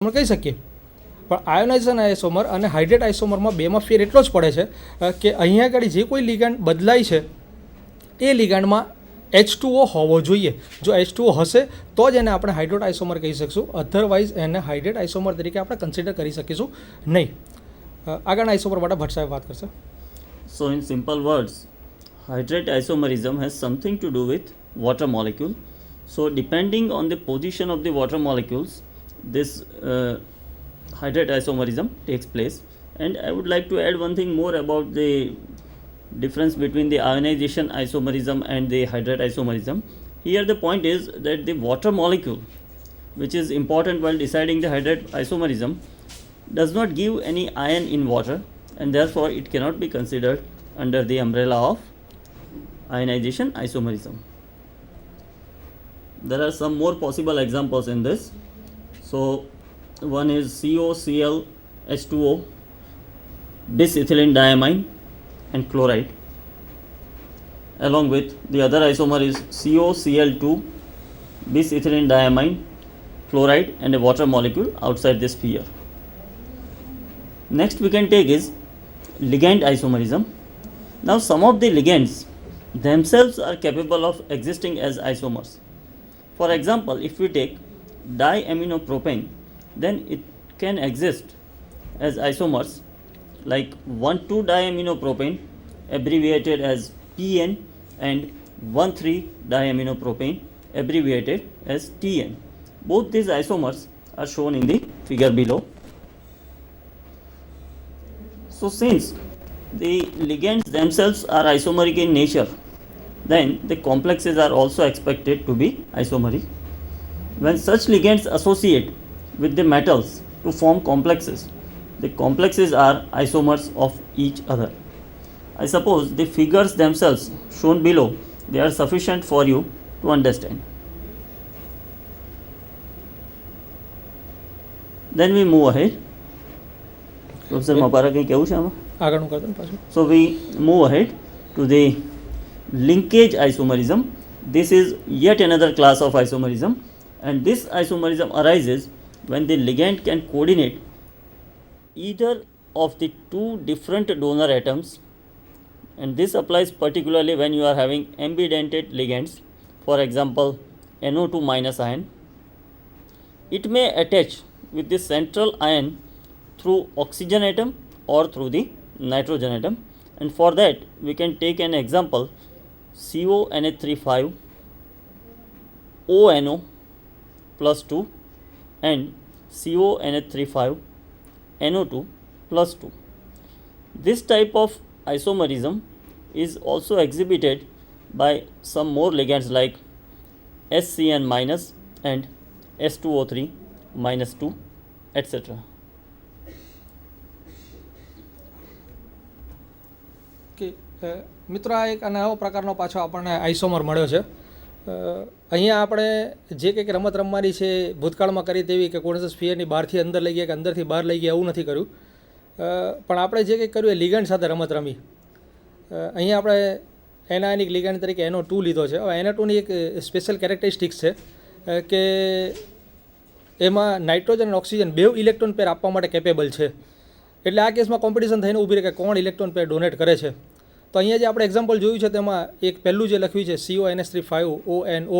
આપણે કહી શકીએ. પણ આયોનાઇઝેશન આઇસોમર અને હાઇડ્રેટ આઇસોમરમાં બેમાં ફેર એટલો જ પડે છે કે અહીંયા આગળ જે કોઈ લિગાન્ડ બદલાય છે એ લિગાન્ડમાં H2O હોવો જોઈએ. જો H2O હશે તો જ એને આપણે હાઇડ્રેટ આઇસોમર કહી શકીશું, અધરવાઇઝ એને હાઇડ્રેટ આઇસોમર તરીકે આપણે કન્સિડર કરી શકીશું નહીં. આગળના આઇસોમર માટે ભટ્ટ સાહેબ વાત કરશે. So in simple words, hydrate isomerism has something to do with water molecule. So depending on the position of the water molecules, this hydrate isomerism takes place. And I would like to add one thing more about the difference between the ionization isomerism and the hydrate isomerism. Here the point is that the water molecule, which is important while deciding the hydrate isomerism, does not give any ion in water, and therefore it cannot be considered under the umbrella of ionization isomerism. There are some more possible examples in this. So one is COCl H2O, bis-ethylene diamine and chloride. Along with the other isomer is COCl2, bis-ethylene diamine, chloride and a water molecule outside the sphere. Next we can take is ligand isomerism. Now some of the ligands themselves are capable of existing as isomers. For example, if we take diaminopropane, then it can exist as isomers like 1,2-diaminopropane abbreviated as PN and 1,3-diaminopropane abbreviated as TN. Both these isomers are shown in the figure below. So since the ligands themselves are isomeric in nature, then the complexes are also expected to be isomeric. When such ligands associate with the metals to form complexes, the complexes are isomers of each other. I suppose the figures themselves shown below, they are sufficient for you to understand. Then we move ahead. Professor Mapara કંઈ કહેવું છે આમાં? આગળનું કરતો પાછું. So we move ahead to the linkage isomerism. This is yet another class of isomerism, and this isomerism arises when the ligand can coordinate either of the two different donor atoms, and this applies particularly when you are having ambidentate ligands. For example, NO2 minus ion, it may attach with the central ion through oxygen atom or through the nitrogen atom, and for that we can take an example CONH3 ONO plus 2 and CONH3 NO2 plus 2. This type of isomerism is also exhibited by some more ligands like SCN minus and S2O3 minus 2, etc. કે મિત્રો આ એક નવો પ્રકારનો પાછો આપણને isomer મળ્યો છે. અહીંયા આપણે જે કંઈક રમત રમવાની છે ભૂતકાળમાં કરી તેવી કે કોણસે સ્ફિયરની બહારથી અંદર લઈ ગયા કે અંદરથી બહાર લઈ ગયા એવું નથી કર્યું, પણ આપણે જે કંઈક કર્યું એ લિગાન્ડ સાથે રમત રમી. અહીંયા આપણે એનાયનિક લિગાન્ડ તરીકે NO2 લીધો છે. હવે NO2ની એક સ્પેશિયલ કેરેક્ટરિસ્ટિક્સ છે કે એમાં નાઇટ્રોજન અને ઓક્સિજન બેવ ઇલેક્ટ્રોન પેર આપવા માટે કેપેબલ છે. એટલે આ કેસમાં કોમ્પિટિશન થઈને ઊભી રહે કે કોણ ઇલેક્ટ્રોન પેર ડોનેટ કરે છે. તો અહીંયા જે આપણે એક્ઝામ્પલ જોયું છે તેમાં એક પહેલું જે લખ્યું છે CONH3 ONO,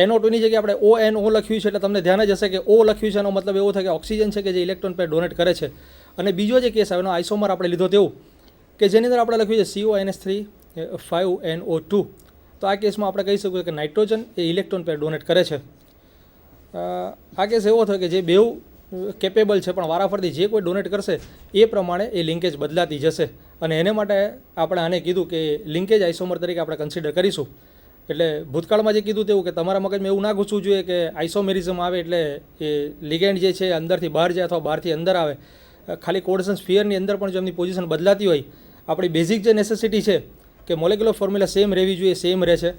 NO2ની જગ્યાએ આપણે ONO લખ્યું છે, એટલે તમને ધ્યાન જ હશે કે O લખ્યું છે એનો મતલબ એવો થાય કે ઓક્સિજન છે કે જે ઇલેક્ટ્રોન પેર ડોનેટ કરે છે. અને બીજો જે કેસ આવે એનો આઇસોમર આપણે લીધો તેવું કે જેની અંદર આપણે લખ્યું છે CONH3 NO2. તો આ કેસમાં આપણે કહી શકીએ કે નાઇટ્રોજન એ ઇલેક્ટ્રોન પેર ડોનેટ કરે છે. આ કેસ એવો થયો કે જે બેવ કેપેબલ છે પણ વારાફરતી જે કોઈ ડોનેટ કરશે એ પ્રમાણે એ લિંકેજ બદલાતી જશે, અને એને માટે આપણે આને કીધું કે લિંકેજ આઇસોમર તરીકે આપણે કન્સિડર કરીશું. એટલે ભૂતકાળમાં જે કીધું તેવું કે તમારા મગજમાં એવું ના ઘૂસવું જોઈએ કે આઇસોમેરિઝમ આવે એટલે એ લિગેન્ડ જે છે અંદરથી બહાર જાય અથવા બહારથી અંદર આવે. ખાલી કોર્ડસન સ્ફિયરની અંદર પણ જો એમની પોઝિશન બદલાતી હોય, આપણી બેઝિક જે નેસેસિટી છે કે મોલેક્યુલર ફોર્મ્યુલા સેમ રહેવી જોઈએ, સેમ રહે છે.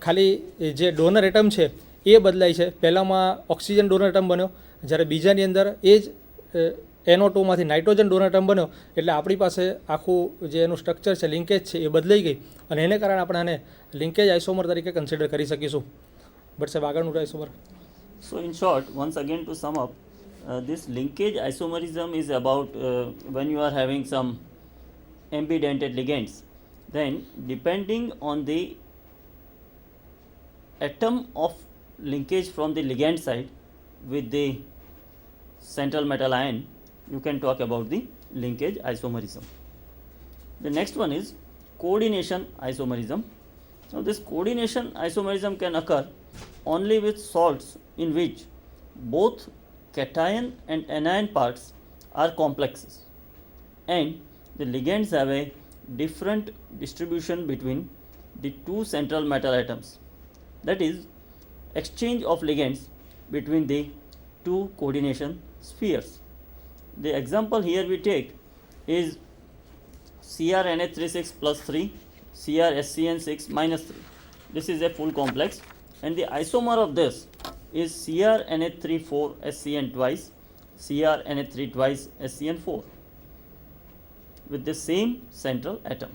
ખાલી જે ડોનર એટમ છે એ બદલાય છે. પહેલાંમાં ઓક્સિજન ડોનર એટમ બન્યો, જ્યારે બીજાની અંદર એ જ NO2માંથી નાઇટ્રોજન ડોનર એટમ બન્યો, એટલે આપણી પાસે આખું જે એનું સ્ટ્રક્ચર છે લિંકેજ છે એ બદલાઈ ગઈ, અને એને કારણે આપણે આને લિંકેજ આઇસોમર તરીકે કન્સિડર કરી શકીશું. બટ સાહેબ આગળનું isomer So in short, once again to sum up, this linkage isomerism is about when you are having some ambidentate ligands, then depending on the atom of linkage from the ligand side with the central metal ion, you can talk about the linkage isomerism. The next one is coordination isomerism. Now this coordination isomerism can occur only with salts in which both cation and anion parts are complexes and the ligands have a different distribution between the two central metal atoms, that is exchange of ligands between the two coordination spheres. The example here we take is CrNH36 plus 3, CrSCN6 minus 3. This is a full complex and the isomer of this is CrNH34 SCN twice, CrNH3 twice SCN4 with the same central atom.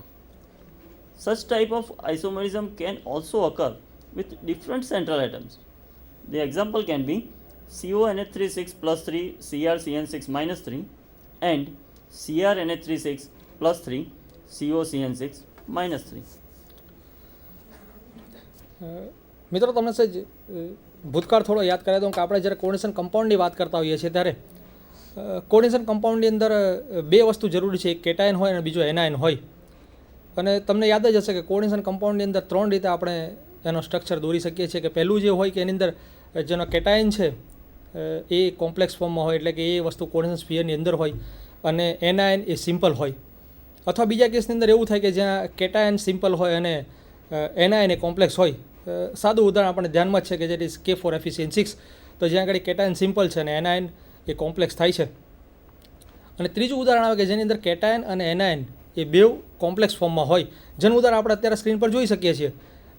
Such type of isomerism can also occur with different central atoms. The example can be CONH36 plus 3 CrCN6 minus 3 and CrNH36 plus 3 COCN6 minus 3. મિત્રો તમને સજ ભૂતકાળ થોડો યાદ કરાવી દઉં કે આપણે જ્યારે કોર્ડિનેશન કમ્પાઉન્ડની વાત કરતા હોઈએ છીએ ત્યારે કોર્ડિનેશન કમ્પાઉન્ડની અંદર બે વસ્તુ જરૂરી છે, એક કેટાયન હોય અને બીજો એનાયન હોય. અને તમને યાદ જ હશે કે કોર્ડિનેશન કમ્પાઉન્ડની અંદર ત્રણ રીતે આપણે એનો સ્ટ્રક્ચર દોરી શકીએ છીએ. કે પહેલું જે હોય કે એની અંદર જેનો કેટાયન છે એ કોમ્પ્લેક્સ ફોર્મમાં હોય, એટલે કે એ વસ્તુ કોર્ડિનેશન સ્ફિયરની અંદર હોય અને એનાયન એ સિમ્પલ હોય. અથવા બીજા કેસની અંદર એવું થાય કે જ્યાં કેટાયન સિમ્પલ હોય અને એનાયન એ કોમ્પ્લેક્સ હોય. સાદું ઉદાહરણ આપણે ધ્યાનમાં જ છે કે જે ઇઝ K4FeCN6, તો જ્યાં આગળ કેટાયન સિમ્પલ છે અને એનાયન એ કોમ્પ્લેક્સ થાય છે. અને ત્રીજું ઉદાહરણ આવે કે જેની અંદર કેટાયન અને એનાયન એ બેવ કોમ્પ્લેક્સ ફોર્મમાં હોય, જેનું ઉદાહરણ આપણે અત્યારે સ્ક્રીન પર જોઈ શકીએ છીએ.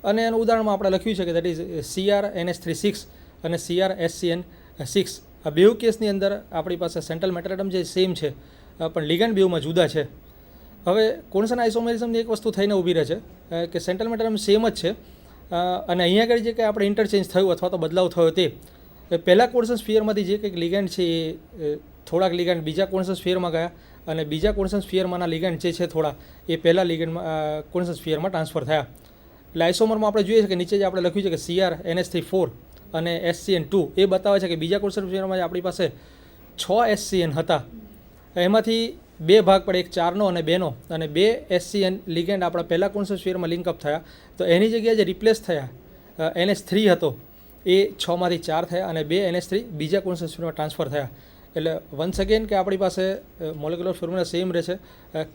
અને એનું ઉદાહરણમાં આપણે લખ્યું છે કે દેટ ઇઝ CrNH36 અને CrSCN6. આ બેવ કેસની અંદર આપણી પાસે સેન્ટ્રલ મેટર એટમ જે સેમ છે પણ લિગેન્ડ બેવમાં જુદા છે. હવે કોર્ડિનેશન આઇસોમેરિઝમની એક વસ્તુ થઈને ઊભી રહે છે કે સેન્ટ્રલ મેટર એટમ સેમ જ છે અને અહીંયા આગળ જે કંઈ આપણે ઇન્ટરચેન્જ થયું અથવા તો બદલાવ થયો તે પહેલાં કોર્ડિનેશન સ્ફિયરમાંથી જે કંઈક લિગેન્ડ છે એ થોડાક લિગેન્ડ બીજા કોર્ડિનેશન સ્ફિયરમાં ગયા અને બીજા કોર્ડિનેશન સ્ફિયરમાંના લિગેન્ડ જે છે થોડા એ પહેલાં લિગેન્ડમાં કોર્ડિનેશન સ્ફિયરમાં ટ્રાન્સફર થયા. એટલે આઇસોમરમાં આપણે જોઈએ છે કે નીચે જે આપણે લખ્યું છે કે CrNH34 અને SCN2 એ બતાવે છે કે બીજા કોર્ડિનેશન સ્ફિયરમાં આપણી પાસે 6 SCN હતા, એમાંથી બે ભાગ પડે, એક 4નો અને 2નો, અને 2 SCN લિગેન્ડ આપણા પહેલાં કોર્ડિનેશન સ્ફિયરમાં લિંકઅપ થયા. તો એની જગ્યાએ જે રિપ્લેસ થયા NH3 હતો એ 6માંથી 4 થયા અને 2 NH3 બીજા કોર્ડિનેશન સ્ફિયરમાં ટ્રાન્સફર થયા. એટલે વન્સ અગેન કે આપણી પાસે મોલેક્યુલર ફોર્મ્યુલા સેમ રહે છે,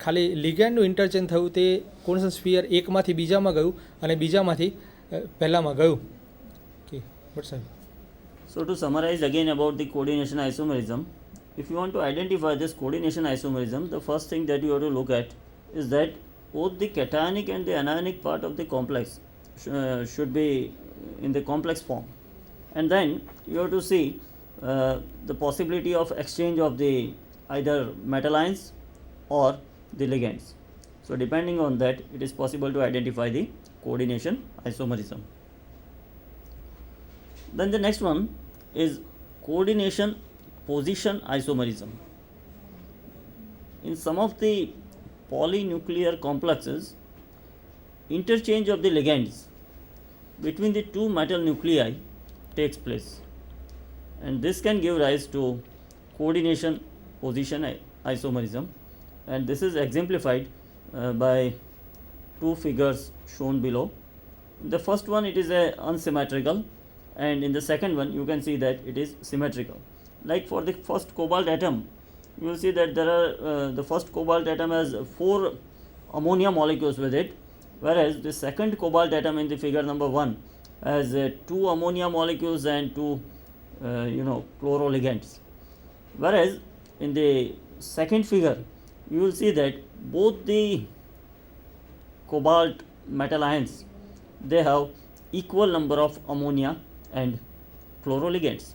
ખાલી લિગેન્ડનું ઇન્ટરચેન્જ થયું તે કોર્ડિનેશન સ્ફિયર એકમાંથી બીજામાં ગયું અને બીજામાંથી પહેલામાં ગયું. ઓકે, બટ સાહેબ. So to summarize again about the coordination isomerism, if you want to identify this coordination isomerism, the first thing that you have to look at is that both the cationic and the anionic part of the complex should be in the complex form, and then you have to see the possibility of exchange of the either metal ions or the ligands. So depending on that, it is possible to identify the coordination isomerism. Then the next one is coordination position isomerism. In some of the polynuclear complexes, interchange of the ligands between the two metal nuclei takes place, and this can give rise to coordination position isomerism, and this is exemplified by two figures shown below. In the first one it is a unsymmetrical, and in the second one you can see that it is symmetrical. Like for the first cobalt atom, you will see that there are the first cobalt atom has 4 ammonia molecules with it, whereas the second cobalt atom in the figure number 1 has 2 ammonia molecules and 2 chloroligands. Whereas in the second figure you will see that both the cobalt metal ions, they have equal number of ammonia and chloroligands.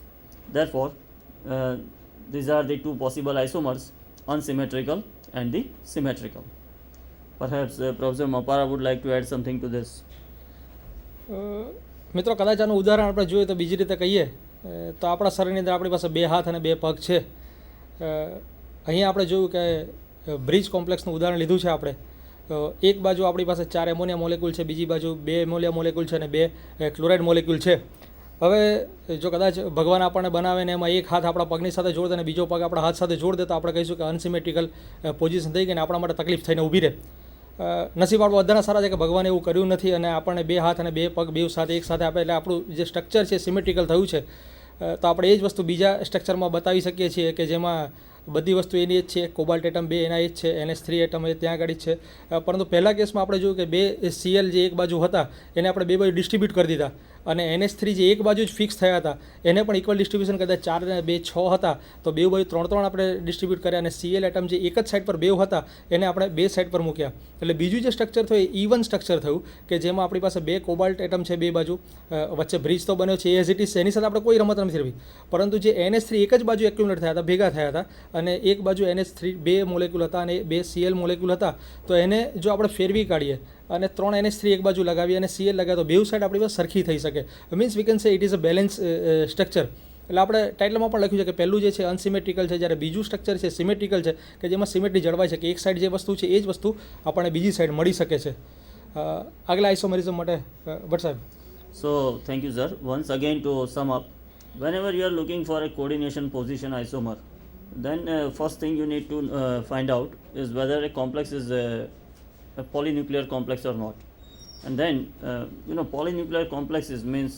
Therefore these are the two possible isomers, unsymmetrical and the symmetrical. Perhaps Professor Mapara would like to add something to this. મિત્રો કદાચ આનું ઉદાહરણ આપણે જોઈએ તો બીજી રીતે કહીએ તો આપણા શરીરની અંદર આપણી પાસે 2 હાથ અને 2 પગ છે. અહીંયા આપણે જોયું કે બ્રિજ કોમ્પ્લેક્સનું ઉદાહરણ લીધું છે આપણે. એક બાજુ આપણી પાસે 4 એમોનિયા મોલેક્યુલ છે, બીજી બાજુ 2 એમોનિયા મોલેક્યુલ છે અને 2 ક્લોરાઇડ મોલેક્યુલ છે. હવે જો કદાચ ભગવાન આપણને બનાવે ને એમાં એક હાથ આપણા પગની સાથે જોડ દે અને બીજો પગ આપણા હાથ સાથે જોડ દે તો આપણે કહીશું કે અનસિમેટ્રિકલ પોઝિશન થઈ ગઈ ને આપણા માટે તકલીફ થઈને ઊભી રહે. નસીબ આપણું બધાના સારા છે કે ભગવાને એવું કર્યું નથી અને આપણને 2 હાથ અને 2 પગ બેવ સાથે એક સાથે આપે એટલે આપણું જે સ્ટ્રક્ચર છે સિમેટ્રિકલ થયું છે. તો આપણે એ જ વસ્તુ બીજા સ્ટ્રક્ચરમાં બતાવી શકીએ છીએ કે જેમાં બધી વસ્તુ એની જ છે. કોબાલ્ટ એટમ 2 એના જ છે, NH3 એટમ એ ત્યાં આગળ જ છે. પરંતુ પહેલા કેસમાં આપણે જોયું કે 2 Cl જે એક બાજુ હતા એને આપણે 2 બાજુ ડિસ્ટ્રીબ્યુટ કરી દીધા અને NH3 જે એક બાજુ જ ફિક્સ થયા હતા એને પણ ઇક્વલ ડિસ્ટ્રીબ્યુશન કદાચ 4 અને 2 6 હતા તો 2 બાજુ 3 આપણે ડિસ્ટ્રીબ્યુટ કર્યા અને Cl એટમ જે એક જ સાઈડ પર 2 હતા એને આપણે 2 સાઈડ પર મૂક્યા. એટલે બીજું જે સ્ટ્રક્ચર થયું એ ઇવન સ્ટ્રક્ચર થયું કે જેમાં આપણી પાસે 2 કોબાલ્ટ એટમ છે 2 બાજુ, વચ્ચે બ્રિજ તો બન્યો છે એઝ ઇટ ઇઝ, એની સાથે આપણે કોઈ રમત નથી રમી. પરંતુ જે NH3 એક જ બાજુ એક્યુમ્યુલેટ થયા હતા, ભેગા થયા હતા અને એક બાજુ NH3 2 મોલેક્યુલ હતા અને 2 Cl મોલેક્યુલ હતા તો એને જો આપણે ફેરવી કાઢીએ અને 3 NH3 એક બાજુ લગાવીએ અને Cl લગાવીએ તો બેઉ સાઈડ આપણી પાસે સરખી થઈ શકે. Means we can say it is a balance structure. એટલે આપણે ટાઇટલમાં પણ લખ્યું છે કે પહેલું જે છે અનસિમેટ્રિકલ છે જ્યારે બીજું સ્ટ્રક્ચર છે સિમેટ્રિકલ છે કે જેમાં સિમેટ્રી જળવાય છે કે એક સાઈડ જે વસ્તુ છે એ જ વસ્તુ આપણને બીજી સાઈડ મળી શકે છે. આગલા આઇસોમેરિઝમ માટે ભટ્ટ સાહેબ. So thank you, sir. Once again, to sum up, whenever you are looking for a coordination position isomer, then first thing you need to find out is whether a complex is a polynuclear complex or not. And then polynuclear complexes means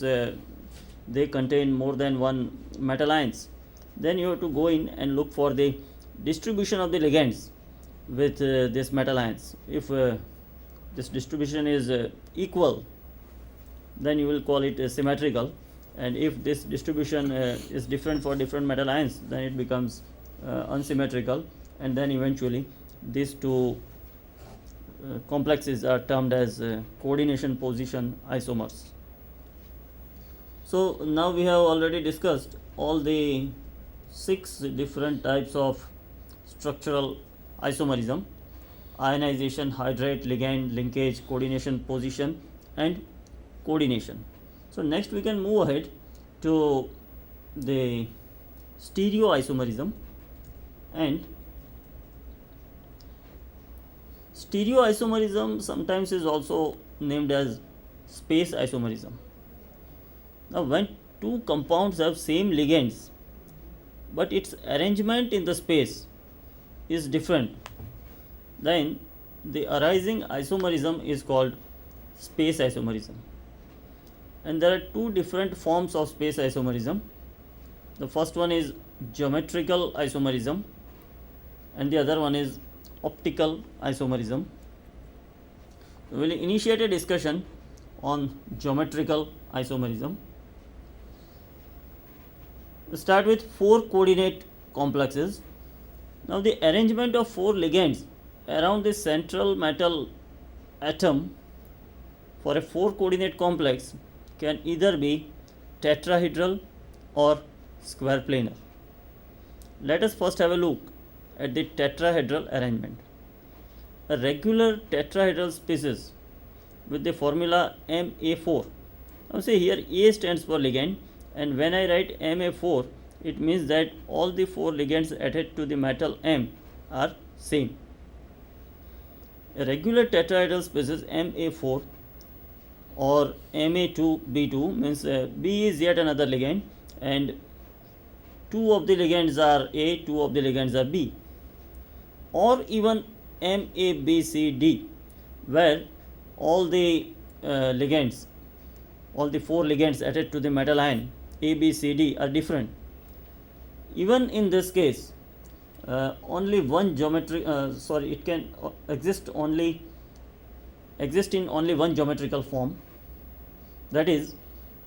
they contain more than one metal ions. Then you have to go in and look for the distribution of the ligands with this metal ions. If this distribution is equal, then you will call it symmetrical, and if this distribution is different for different metal ions, then it becomes unsymmetrical, and then eventually these two complexes are termed as coordination position isomers. So now we have already discussed all the 6 different types of structural isomerism: ionization, hydrate, ligand, linkage, coordination position and coordination. So next we can move ahead to the stereoisomerism. And stereoisomerism sometimes is also named as space isomerism. Now when two compounds have same ligands but its arrangement in the space is different, then the arising isomerism is called space isomerism. And there are 2 different forms of space isomerism. The first one is geometrical isomerism and the other one is optical isomerism. We will initiate a discussion on geometrical isomerism. We start with 4 coordinate complexes. Now the arrangement of 4 ligands around the central metal atom for a 4 coordinate complex can either be tetrahedral or square planar. Let us first have a look at the tetrahedral arrangement. A regular tetrahedral species with the formula Ma4. Now say here A stands for ligand, and when I write Ma4, it means that all the 4 ligands attached to the metal M are same. A regular tetrahedral species Ma4 or Ma2B2 means B is yet another ligand, and 2 of the ligands are A, 2 of the ligands are B. Or even MABCD, where all the ligands, all the 4 ligands attached to the metal ion A, B, C, D are different. Even in this case, only one geometry, it can exist in only one geometrical form. That is,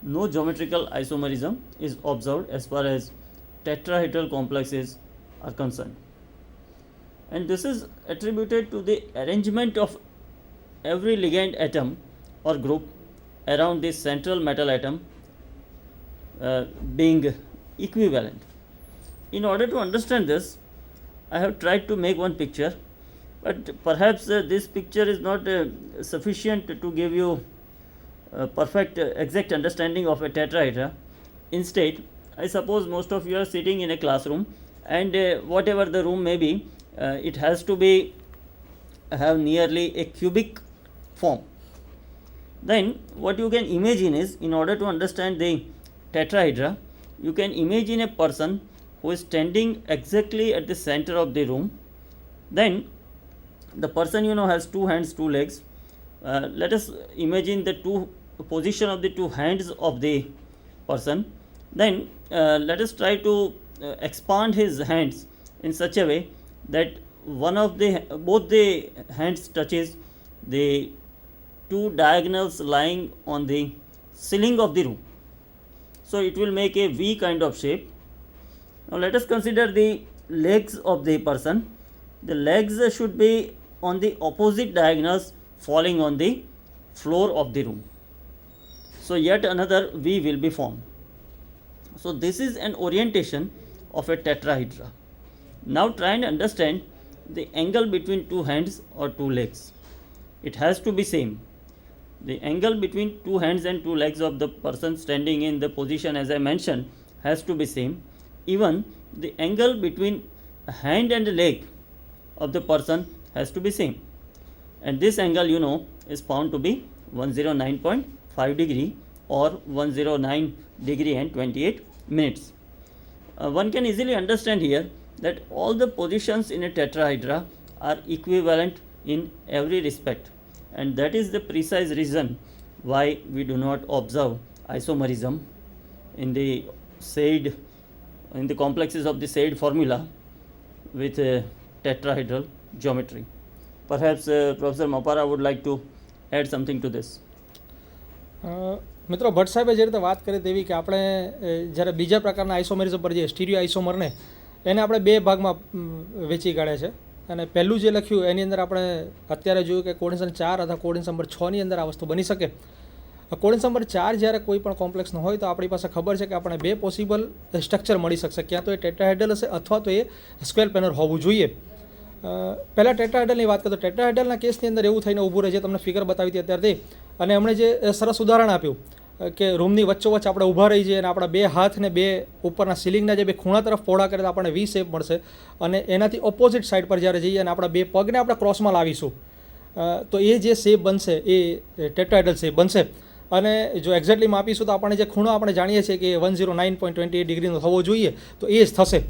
no geometrical isomerism is observed as far as tetrahedral complexes are concerned. And this is attributed to the arrangement of every ligand atom or group around the central metal atom being equivalent. In order to understand this, I have tried to make one picture, but perhaps this picture is not sufficient to give you a perfect exact understanding of a tetrahedra. Instead, I suppose most of you are sitting in a classroom, and whatever the room may be, it has to be have nearly a cubic form. Then what you can imagine is, in order to understand the tetrahedra, you can imagine a person who is standing exactly at the center of the room. Then the person has two hands, two legs. Let us imagine the two position of the two hands of the person. Then let us try to expand his hands in such a way that both the hands touches the two diagonals lying on the ceiling of the room. So it will make a V kind of shape. Now let us consider the legs of the person. The legs should be on the opposite diagonals falling on the floor of the room. So yet another V will be formed. So this is an orientation of a tetrahedra. Now try and understand the angle between two hands or two legs. It has to be same. The angle between two hands and two legs of the person standing in the position as I mentioned has to be same. Even the angle between a hand and a leg of the person has to be same. And this angle is found to be 109.5 degree or 109 degree and 28 minutes. One can easily understand here that all the positions in a tetrahedra are equivalent in every respect, and that is the precise reason why we do not observe isomerism in the complexes of the SAID formula with tetrahedral geometry. Perhaps Professor Mapara would like to add something to this. મિત્રો ભટ્ટ સાહેબે જે રીતે વાત કરી તેવી કે આપણે જ્યારે બીજા પ્રકારના આઇસોમેરિઝમ પર જે સ્ટીરિયો આઇસોમરને એને આપણે બે ભાગમાં વેચી કાઢ્યા છે અને પહેલું જે લખ્યું એની અંદર આપણે અત્યારે જોયું કે કોર્ડિનેશન 4 અથવા કોર્ડિનેશન નંબર 6 ની અંદર આ વસ્તુ બની શકે. કોર્ડિનેશન નંબર 4 જ્યારે કોઈ પણ કોમ્પ્લેક્સનો હોય તો આપણી પાસે ખબર છે કે આપણે બે પોસિબલ સ્ટ્રક્ચર મળી શકશે, ક્યાં તો એ ટેટ્રાહેડ્રલ હશે અથવા તો એ સ્ક્વેર પ્લેનર હોવું જોઈએ. પહેલાં ટેટ્રાહેડ્રલની વાત કરીએ તો ટેટ્રાહેડ્રલના કેસની અંદર એવું થઈને ઊભું રહે છે, તમને ફિગર બતાવી હતી અત્યારથી, અને એમણે જે સરસ ઉદાહરણ આપ્યું કે રૂમની વચ્ચોવચ્ચ આપણે ઊભા રહી જઈએ અને આપણા બે હાથને બે ઉપરના સિલિંગના જે બે ખૂણા તરફ પહોળા કરે તો આપણને વી શેપ મળશે, અને એનાથી ઓપોઝિટ સાઈડ પર જ્યારે જઈએ અને આપણા બે પગને આપણે ક્રોસમાં લાવીશું તો એ જે શેપ બનશે એ ટેટ્રાહેડ્રલ શેપ બનશે. અને જો એક્ઝેક્ટલી માપીશું તો આપણે જે ખૂણો આપણે જાણીએ છીએ કે 109.28 ડિગ્રીનો થવો જોઈએ તો એ જ થશે.